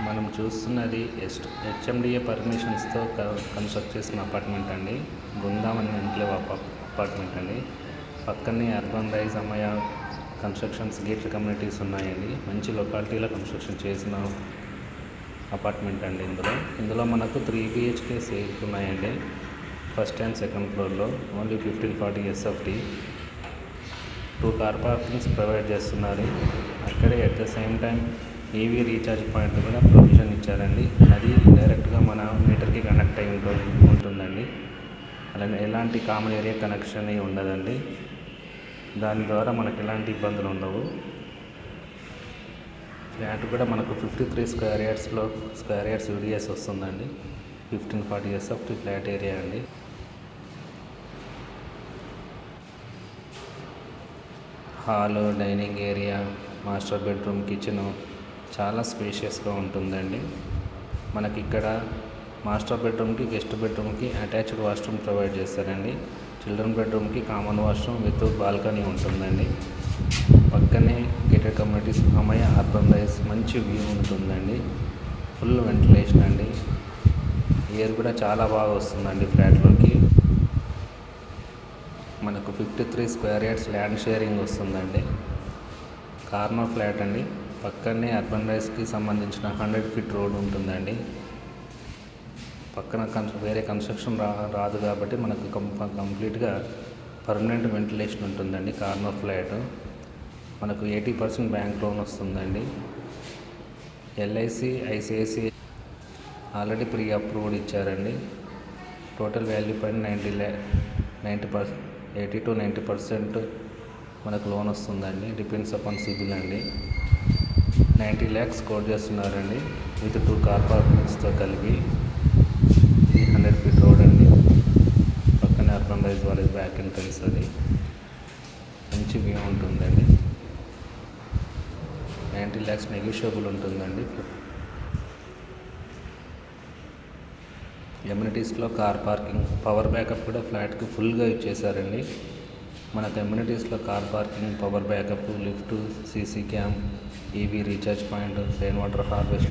మనం చూస్తున్నది HMDA పర్మిషన్స్తో construct చేసిన అపార్ట్మెంట్ అండి. బృందావన్ ఎన్క్లేవ్ అపార్ట్మెంట్ అండి. పక్కనే అర్బన్ రైజ్ అమ్మయ్య కన్స్ట్రక్షన్స్ గేటెడ్ కమ్యూనిటీస్ ఉన్నాయండి. మంచి లొకాలిటీలో కన్స్ట్రక్షన్ చేసిన అపార్ట్మెంట్ అండి. ఇందులో మనకు 3 BHK సేల్స్ ఉన్నాయండి. ఫస్ట్ అండ్ సెకండ్ ఫ్లోర్లో only 1540 SFT. 2 car parkings provide చేస్తున్నారు. అక్కడే at the same time EV recharge point కూడా ప్రొవిజన్ ఇచ్చారండి. అది డైరెక్ట్గా మన మీటర్కి కనెక్ట్ అయి ఉంటుందండి. అలానే ఎలాంటి కామన్ ఏరియా కనెక్షన్ ఉండదండి. దాని ద్వారా మనకు ఎలాంటి ఇబ్బందులు ఉండవు. ఫ్లాట్ కూడా మనకు 53 స్క్వేర్ యార్డ్స్ యూడిఎస్ వస్తుందండి. 1540 SFT ఫ్లాట్ ఏరియా అండి. Hall, dining area, master bedroom, kitchen చాలా స్పేషియస్గా ఉంటుందండి. మనకి ఇక్కడ మాస్టర్ బెడ్రూమ్కి, గెస్ట్ బెడ్రూమ్కి అటాచ్డ్ వాష్రూమ్ ప్రొవైడ్ చేస్తారండి. చిల్డ్రన్ బెడ్రూమ్కి కామన్ వాష్రూమ్ విత్ బాల్కనీ ఉంటుందండి. పక్కనే గేటెడ్ కమ్యూనిటీస్ అమ్మయ్య అర్బన్ రైజ్ మంచి వ్యూ ఉంటుందండి. ఫుల్ వెంటిలేషన్ అండి. ఎయిర్ కూడా చాలా బాగా వస్తుందండి ఫ్లాట్లోకి. మనకు 53 స్క్వేర్ యార్డ్స్ ల్యాండ్ షేరింగ్ వస్తుందండి. కార్నర్ ఫ్లాట్ అండి. పక్కనే అర్బన్ రైజ్కి సంబంధించిన 100 feet రోడ్ ఉంటుందండి. పక్కన వేరే కన్స్ట్రక్షన్ రాదు కాబట్టి మనకు కంప్లీట్గా పర్మనెంట్ వెంటిలేషన్ ఉంటుందండి. కార్నర్ ఫ్లాట్ మనకు 80% బ్యాంక్ లోన్ వస్తుందండి. LIC, ICICI already pre approved ఇచ్చారండి. టోటల్ వాల్యూ పైన 80 to 90% మనకు లోన్ వస్తుందండి. డిపెండ్స్ అపాన్ సిబిల్ అండి. 90 lakhs కోట్ చేస్తున్నారండి విత్ 2 కార్ పార్కింగ్స్తో కలిపి. 100 feet రోడ్ అండి. పక్కనే అర్బన్ రైజ్ వాళ్ళకి బ్యాక్ ఎంట్రన్స్. అది మంచి వ్యూ ఉంటుందండి. 90 lakhs నెగోషియబుల్ ఉంటుందండి. ఎమ్యూనిటీస్లో కార్ పార్కింగ్, పవర్ బ్యాకప్ కూడా ఫ్లాట్కి ఫుల్గా ఇచ్చేసారండి. మనకు ఎమ్యూనిటీస్లో car parking, power backup, lift, CC cam, EV recharge point, rain water harvest